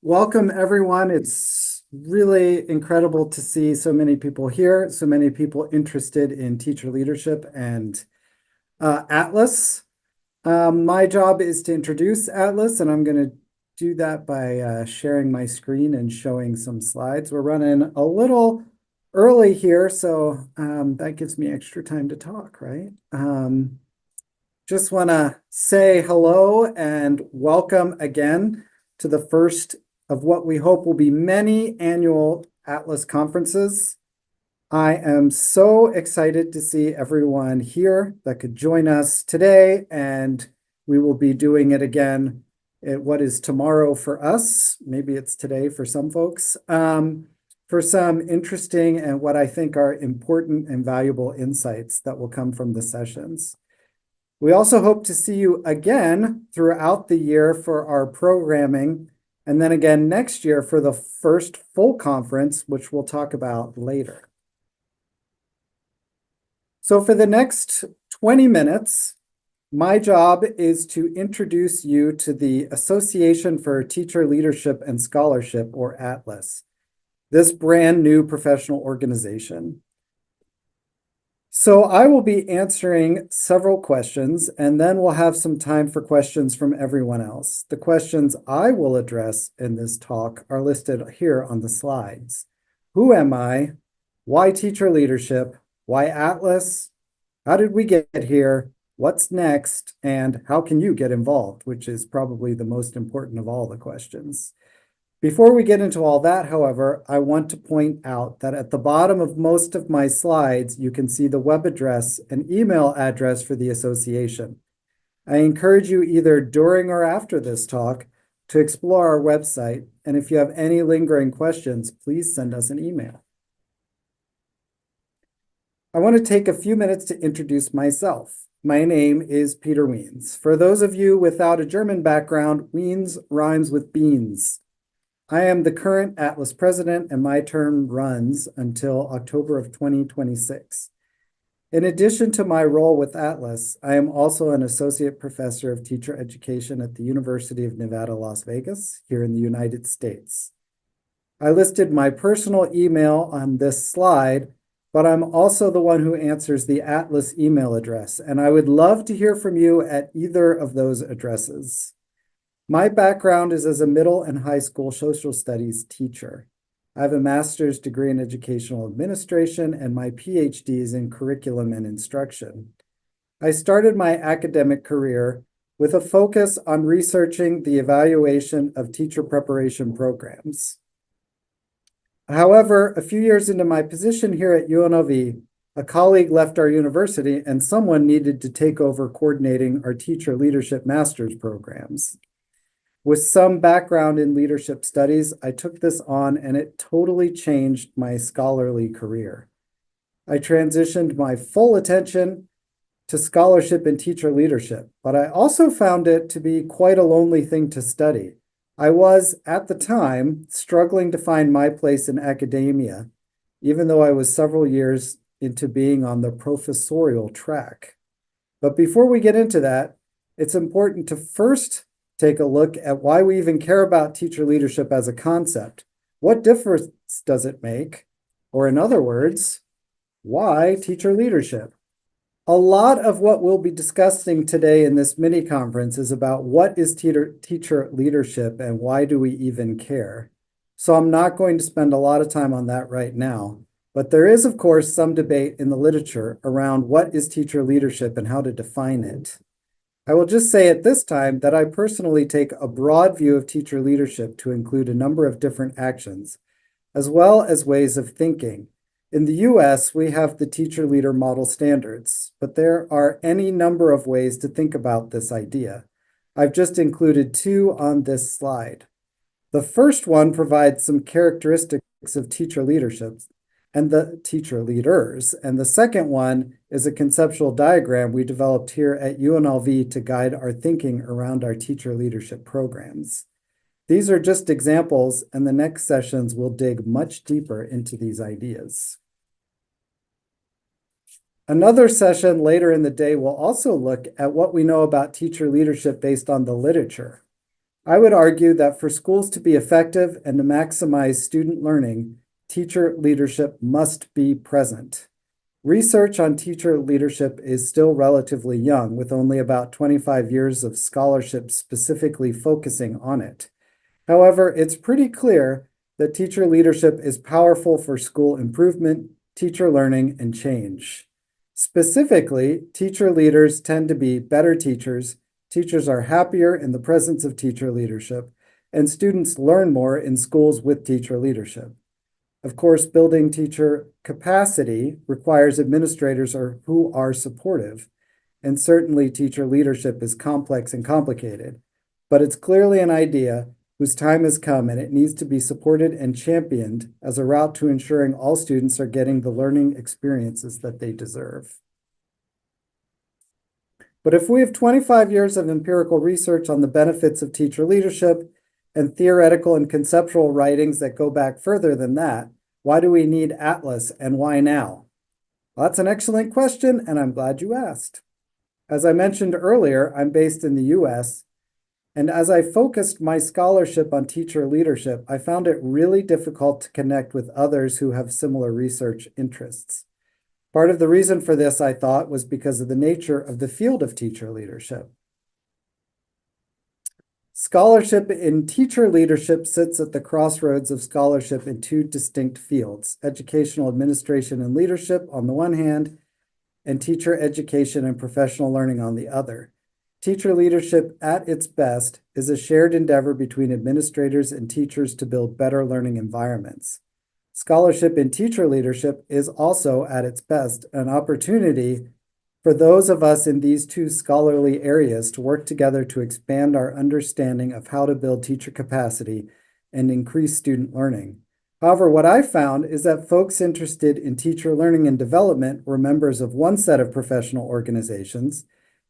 Welcome everyone. It's really incredible to see so many people here, so many people interested in teacher leadership and Atlas. My job is to introduce Atlas, and I'm going to do that by sharing my screen and showing some slides. We're running a little early here, so that gives me extra time to talk, right? Just want to say hello and welcome again to the first of what we hope will be many annual Atlas conferences. I am so excited to see everyone here that could join us today, and we will be doing it again at what is tomorrow for us. Maybe it's today for some folks, for some interesting and what I think are important and valuable insights that will come from the sessions. We also hope to see you again throughout the year for our programming, and then again next year for the first full conference, which we'll talk about later. So for the next 20 minutes, my job is to introduce you to the Association for Teacher Leadership and Scholarship, or ATLAS, this brand new professional organization. So I will be answering several questions, and then we'll have some time for questions from everyone else. The questions I will address in this talk are listed here on the slides. Who am I? Why teacher leadership? Why Atlas? How did we get here? What's next? And how can you get involved? Which is probably the most important of all the questions. Before we get into all that, however, I want to point out that at the bottom of most of my slides, you can see the web address and email address for the association. I encourage you either during or after this talk to explore our website, and if you have any lingering questions, please send us an email. I want to take a few minutes to introduce myself. My name is Peter Wiens. For those of you without a German background, Wiens rhymes with beans. I am the current Atlas president, and my term runs until October of 2026. In addition to my role with Atlas, I am also an associate professor of teacher education at the University of Nevada, Las Vegas, here in the United States. I listed my personal email on this slide, but I'm also the one who answers the Atlas email address, and I would love to hear from you at either of those addresses. My background is as a middle and high school social studies teacher. I have a master's degree in educational administration, and my PhD is in curriculum and instruction. I started my academic career with a focus on researching the evaluation of teacher preparation programs. However, a few years into my position here at UNLV, a colleague left our university and someone needed to take over coordinating our teacher leadership master's programs. With some background in leadership studies, I took this on and it totally changed my scholarly career. I transitioned my full attention to scholarship and teacher leadership, but I also found it to be quite a lonely thing to study. I was, at the time, struggling to find my place in academia, even though I was several years into being on the professorial track. But before we get into that, it's important to first take a look at why we even care about teacher leadership as a concept. What difference does it make? Or in other words, why teacher leadership? A lot of what we'll be discussing today in this mini conference is about what is teacher leadership and why do we even care? So I'm not going to spend a lot of time on that right now, but there is, of course, some debate in the literature around what is teacher leadership and how to define it. I will just say at this time that I personally take a broad view of teacher leadership to include a number of different actions, as well as ways of thinking. In the US, we have the teacher leader model standards, but there are any number of ways to think about this idea. I've just included two on this slide. The first one provides some characteristics of teacher leadership and the teacher leaders. And the second one is a conceptual diagram we developed here at UNLV to guide our thinking around our teacher leadership programs. These are just examples, and the next sessions will dig much deeper into these ideas. Another session later in the day will also look at what we know about teacher leadership based on the literature. I would argue that for schools to be effective and to maximize student learning, teacher leadership must be present. Research on teacher leadership is still relatively young, with only about 25 years of scholarship specifically focusing on it. However, it's pretty clear that teacher leadership is powerful for school improvement, teacher learning, and change. Specifically, teacher leaders tend to be better teachers, teachers are happier in the presence of teacher leadership, and students learn more in schools with teacher leadership. Of course, building teacher capacity requires administrators who are supportive, and certainly teacher leadership is complex and complicated, but it's clearly an idea whose time has come, and it needs to be supported and championed as a route to ensuring all students are getting the learning experiences that they deserve. But if we have 25 years of empirical research on the benefits of teacher leadership and theoretical and conceptual writings that go back further than that, why do we need Atlas and why now? Well, that's an excellent question, and I'm glad you asked. As I mentioned earlier, I'm based in the US, and as I focused my scholarship on teacher leadership, I found it really difficult to connect with others who have similar research interests. Part of the reason for this, I thought, was because of the nature of the field of teacher leadership. Scholarship in teacher leadership sits at the crossroads of scholarship in two distinct fields: educational administration and leadership on the one hand, and teacher education and professional learning on the other. Teacher leadership at its best is a shared endeavor between administrators and teachers to build better learning environments. Scholarship in teacher leadership is also at its best an opportunity for those of us in these two scholarly areas to work together to expand our understanding of how to build teacher capacity and increase student learning. However, what I found is that folks interested in teacher learning and development were members of one set of professional organizations,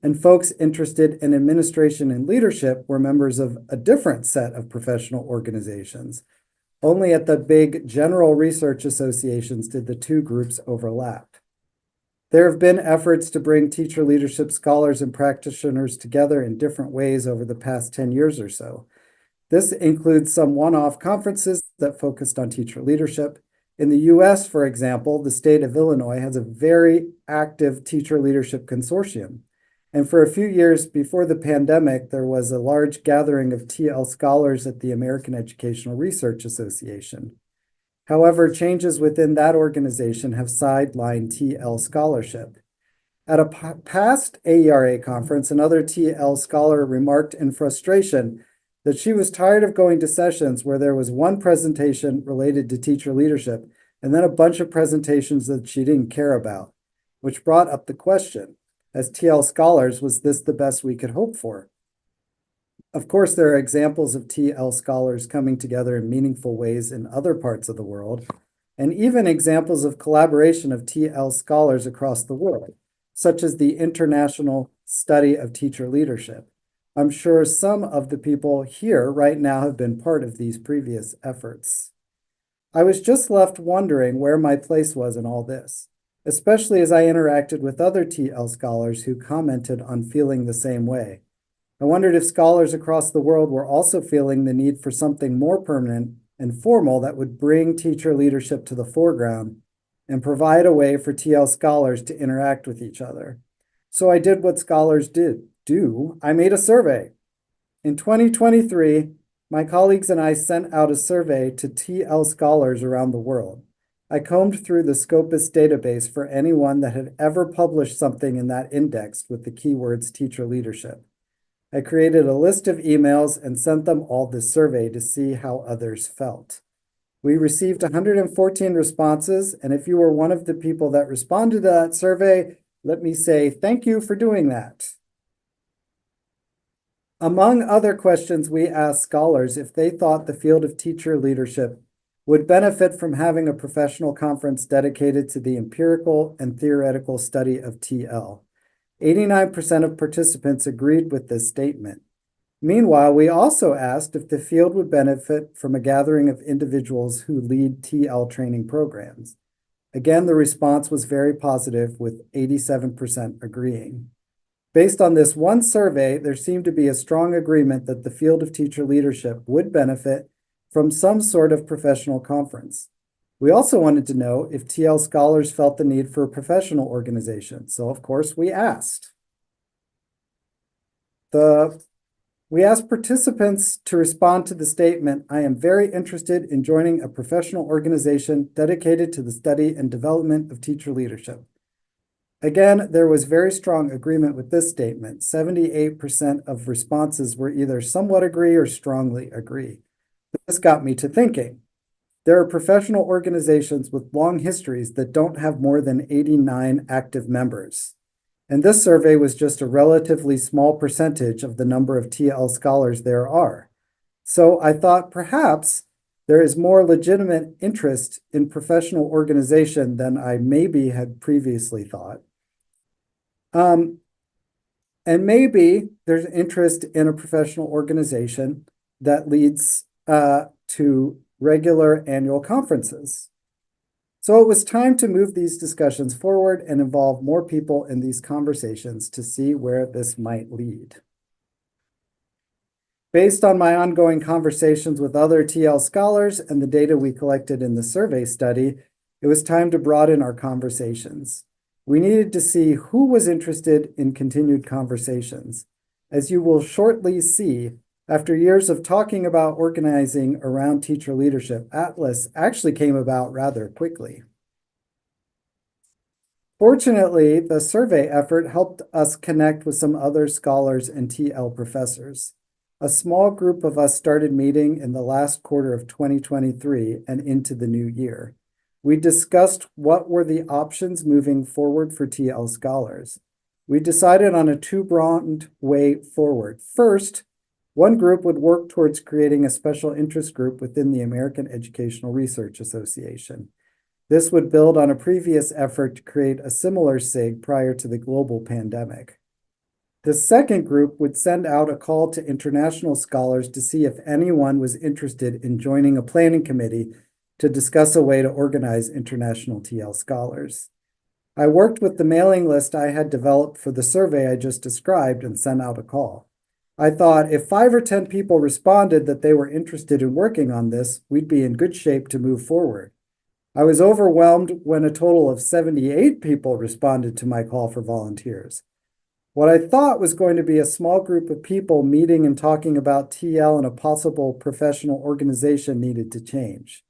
and folks interested in administration and leadership were members of a different set of professional organizations. Only at the big general research associations did the two groups overlap. There have been efforts to bring teacher leadership scholars and practitioners together in different ways over the past 10 years or so. This includes some one-off conferences that focused on teacher leadership. In the US, for example, the state of Illinois has a very active teacher leadership consortium. And for a few years before the pandemic, there was a large gathering of TL scholars at the American Educational Research Association. However, changes within that organization have sidelined TL scholarship. At a past AERA conference, another TL scholar remarked in frustration that she was tired of going to sessions where there was one presentation related to teacher leadership and then a bunch of presentations that she didn't care about, which brought up the question, as TL scholars, was this the best we could hope for? Of course, there are examples of TL scholars coming together in meaningful ways in other parts of the world, and even examples of collaboration of TL scholars across the world, such as the International Study of Teacher Leadership. I'm sure some of the people here right now have been part of these previous efforts. I was just left wondering where my place was in all this, especially as I interacted with other TL scholars who commented on feeling the same way. I wondered if scholars across the world were also feeling the need for something more permanent and formal that would bring teacher leadership to the foreground and provide a way for TL scholars to interact with each other. So I did what scholars do. I made a survey. In 2023, my colleagues and I sent out a survey to TL scholars around the world. I combed through the Scopus database for anyone that had ever published something in that index with the keywords teacher leadership. I created a list of emails and sent them all this survey to see how others felt. We received 114 responses, and if you were one of the people that responded to that survey, let me say thank you for doing that. Among other questions, we asked scholars if they thought the field of teacher leadership would benefit from having a professional conference dedicated to the empirical and theoretical study of TL. 89% of participants agreed with this statement. Meanwhile, we also asked if the field would benefit from a gathering of individuals who lead TL training programs. Again, the response was very positive, with 87% agreeing. Based on this one survey, there seemed to be a strong agreement that the field of teacher leadership would benefit from some sort of professional conference. We also wanted to know if TL scholars felt the need for a professional organization. So of course we asked. We asked participants to respond to the statement, "I am very interested in joining a professional organization dedicated to the study and development of teacher leadership." Again, there was very strong agreement with this statement. 78% of responses were either somewhat agree or strongly agree. This got me to thinking. There are professional organizations with long histories that don't have more than 89 active members. And this survey was just a relatively small percentage of the number of TL scholars there are. So I thought perhaps there is more legitimate interest in professional organization than I maybe had previously thought. And maybe there's interest in a professional organization that leads to regular annual conferences. So it was time to move these discussions forward and involve more people in these conversations to see where this might lead. Based on my ongoing conversations with other TL scholars and the data we collected in the survey study, it was time to broaden our conversations. We needed to see who was interested in continued conversations. As you will shortly see, after years of talking about organizing around teacher leadership, Atlas actually came about rather quickly. Fortunately, the survey effort helped us connect with some other scholars and TL professors. A small group of us started meeting in the last quarter of 2023 and into the new year. We discussed what were the options moving forward for TL scholars. We decided on a two-pronged way forward. First, one group would work towards creating a special interest group within the American Educational Research Association. This would build on a previous effort to create a similar SIG prior to the global pandemic. The second group would send out a call to international scholars to see if anyone was interested in joining a planning committee to discuss a way to organize international TL scholars. I worked with the mailing list I had developed for the survey I just described and sent out a call. I thought if 5 or 10 people responded that they were interested in working on this, we'd be in good shape to move forward. I was overwhelmed when a total of 78 people responded to my call for volunteers. What I thought was going to be a small group of people meeting and talking about TL and a possible professional organization needed to change.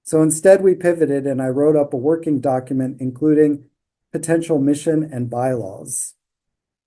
So instead we pivoted and I wrote up a working document including potential mission and bylaws.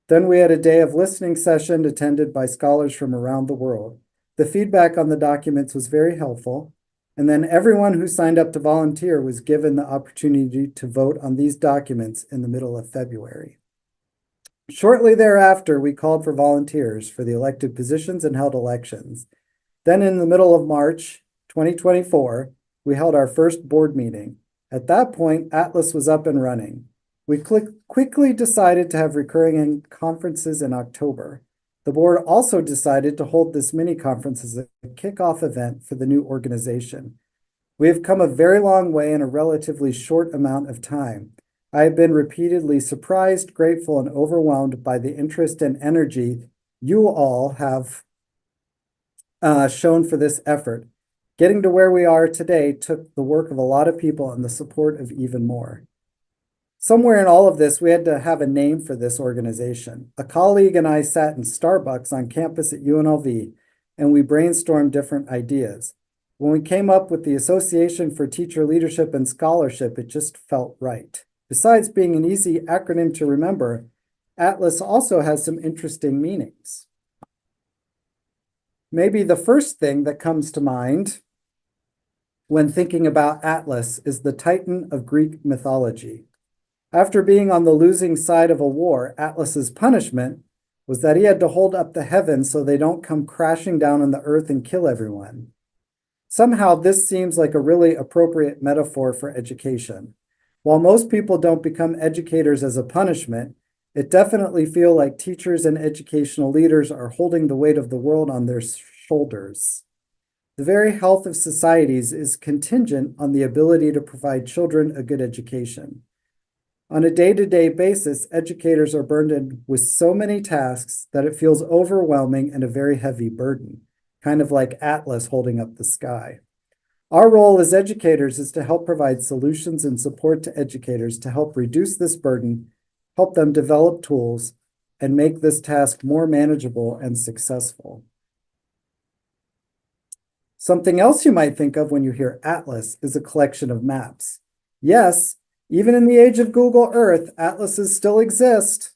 Then we had a day of listening session attended by scholars from around the world. The feedback on the documents was very helpful. And then everyone who signed up to volunteer was given the opportunity to vote on these documents in the middle of February. Shortly thereafter, we called for volunteers for the elected positions and held elections. Then in the middle of March 2024, we held our first board meeting. At that point, Atlas was up and running. We quickly decided to have recurring conferences in October. The board also decided to hold this mini conference as a kickoff event for the new organization. We have come a very long way in a relatively short amount of time. I have been repeatedly surprised, grateful, and overwhelmed by the interest and energy you all have shown for this effort. Getting to where we are today took the work of a lot of people and the support of even more. Somewhere in all of this, we had to have a name for this organization. A colleague and I sat in Starbucks on campus at UNLV, and we brainstormed different ideas. When we came up with the Association for Teacher Leadership and Scholarship, it just felt right. Besides being an easy acronym to remember, Atlas also has some interesting meanings. Maybe the first thing that comes to mind when thinking about Atlas is the Titan of Greek mythology. After being on the losing side of a war, Atlas's punishment was that he had to hold up the heavens so they don't come crashing down on the earth and kill everyone. Somehow this seems like a really appropriate metaphor for education. While most people don't become educators as a punishment, it definitely feels like teachers and educational leaders are holding the weight of the world on their shoulders. The very health of societies is contingent on the ability to provide children a good education. On a day-to-day basis, educators are burdened with so many tasks that it feels overwhelming and a very heavy burden, kind of like Atlas holding up the sky. Our role as educators is to help provide solutions and support to educators to help reduce this burden, help them develop tools, and make this task more manageable and successful. Something else you might think of when you hear Atlas is a collection of maps. Yes, even in the age of Google Earth, atlases still exist.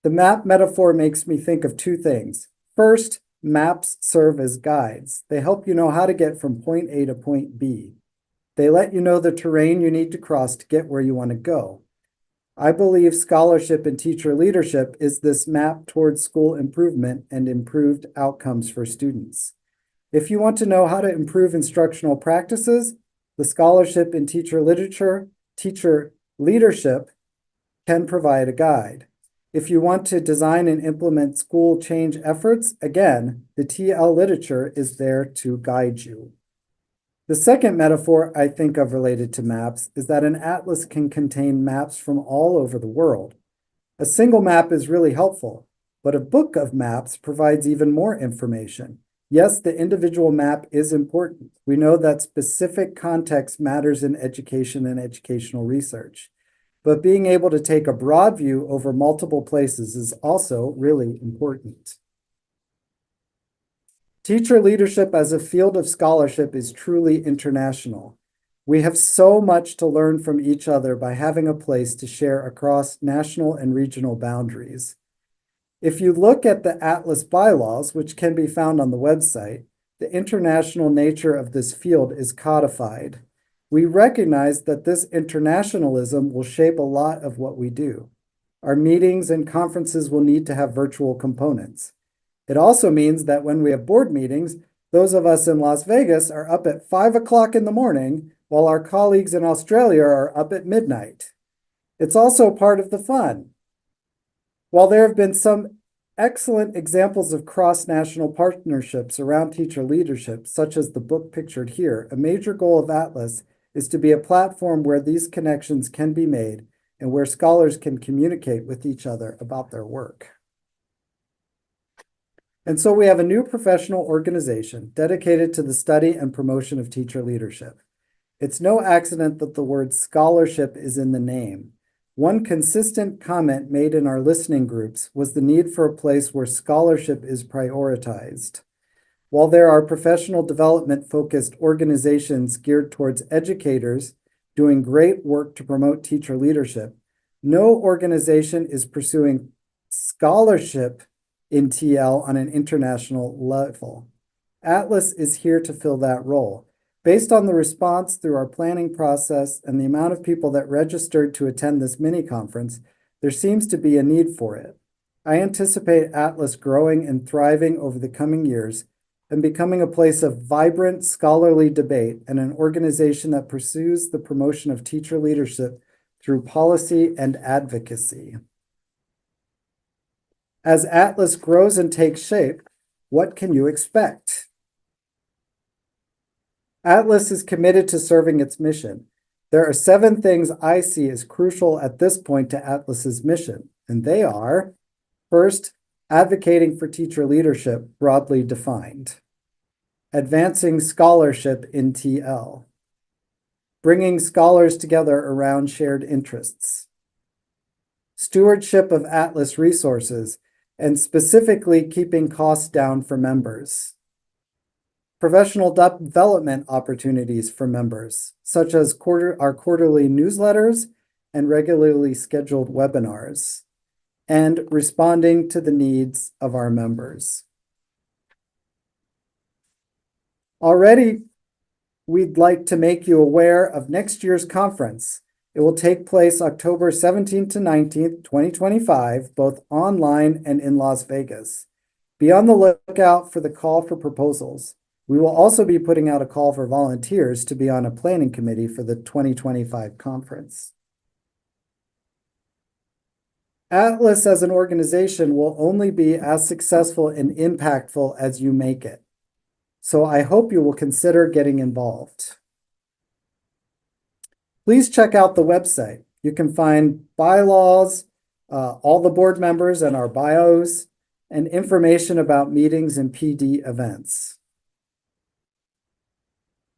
The map metaphor makes me think of two things. First, maps serve as guides. They help you know how to get from point A to point B. They let you know the terrain you need to cross to get where you want to go. I believe scholarship and teacher leadership is this map towards school improvement and improved outcomes for students. If you want to know how to improve instructional practices, the scholarship in teacher leadership can provide a guide. If you want to design and implement school change efforts, again, the TL literature is there to guide you. The second metaphor I think of related to maps is that an atlas can contain maps from all over the world. A single map is really helpful, but a book of maps provides even more information. Yes, the individual map is important. We know that specific context matters in education and educational research, but being able to take a broad view over multiple places is also really important. Teacher leadership as a field of scholarship is truly international. We have so much to learn from each other by having a place to share across national and regional boundaries. If you look at the Atlas bylaws, which can be found on the website, the international nature of this field is codified. We recognize that this internationalism will shape a lot of what we do. Our meetings and conferences will need to have virtual components. It also means that when we have board meetings, those of us in Las Vegas are up at 5 o'clock in the morning, while our colleagues in Australia are up at midnight. It's also part of the fun. While there have been some excellent examples of cross-national partnerships around teacher leadership, such as the book pictured here, a major goal of Atlas is to be a platform where these connections can be made and where scholars can communicate with each other about their work. And so we have a new professional organization dedicated to the study and promotion of teacher leadership. It's no accident that the word scholarship is in the name. One consistent comment made in our listening groups was the need for a place where scholarship is prioritized. While there are professional development-focused organizations geared towards educators doing great work to promote teacher leadership, no organization is pursuing scholarship in TL on an international level. Atlas is here to fill that role. Based on the response through our planning process and the amount of people that registered to attend this mini conference, there seems to be a need for it. I anticipate Atlas growing and thriving over the coming years and becoming a place of vibrant scholarly debate and an organization that pursues the promotion of teacher leadership through policy and advocacy. As Atlas grows and takes shape, what can you expect? Atlas is committed to serving its mission. There are 7 things I see as crucial at this point to Atlas's mission, and they are, first, advocating for teacher leadership broadly defined, advancing scholarship in TL, bringing scholars together around shared interests, stewardship of Atlas resources, and specifically keeping costs down for members. Professional development opportunities for members, such as our quarterly newsletters and regularly scheduled webinars, and responding to the needs of our members. Already, we'd like to make you aware of next year's conference. It will take place October 17th to 19th, 2025, both online and in Las Vegas. Be on the lookout for the call for proposals. We will also be putting out a call for volunteers to be on a planning committee for the 2025 conference. Atlas as an organization will only be as successful and impactful as you make it. So I hope you will consider getting involved. Please check out the website. You can find bylaws, all the board members and our bios, and information about meetings and PD events.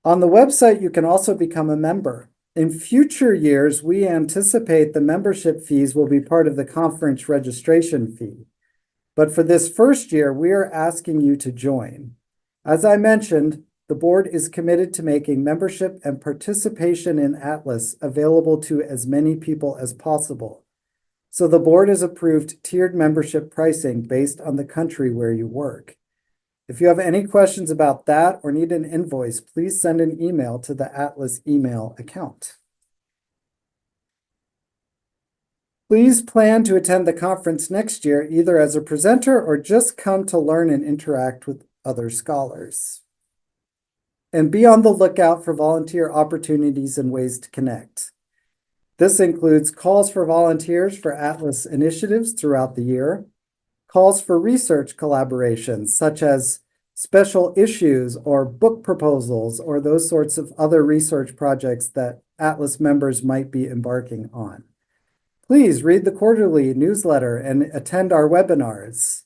On the website, you can also become a member. In future years, we anticipate the membership fees will be part of the conference registration fee. But for this first year, we are asking you to join. As I mentioned, the board is committed to making membership and participation in Atlas available to as many people as possible. So the board has approved tiered membership pricing based on the country where you work. If you have any questions about that or need an invoice, please send an email to the Atlas email account. Please plan to attend the conference next year, either as a presenter or just come to learn and interact with other scholars. And be on the lookout for volunteer opportunities and ways to connect. This includes calls for volunteers for Atlas initiatives throughout the year, calls for research collaborations, such as special issues or book proposals or those sorts of other research projects that Atlas members might be embarking on. Please read the quarterly newsletter and attend our webinars.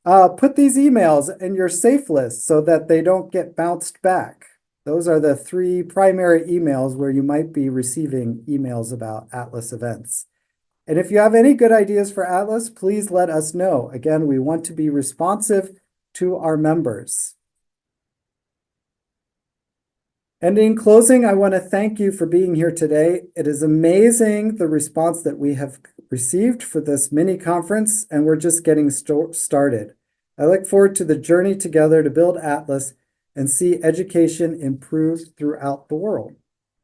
Put these emails in your safe list so that they don't get bounced back. Those are the 3 primary emails where you might be receiving emails about Atlas events. And if you have any good ideas for Atlas, please let us know. Again, we want to be responsive to our members. And in closing, I want to thank you for being here today. It is amazing the response that we have received for this mini conference, and we're just getting started. I look forward to the journey together to build Atlas and see education improve throughout the world.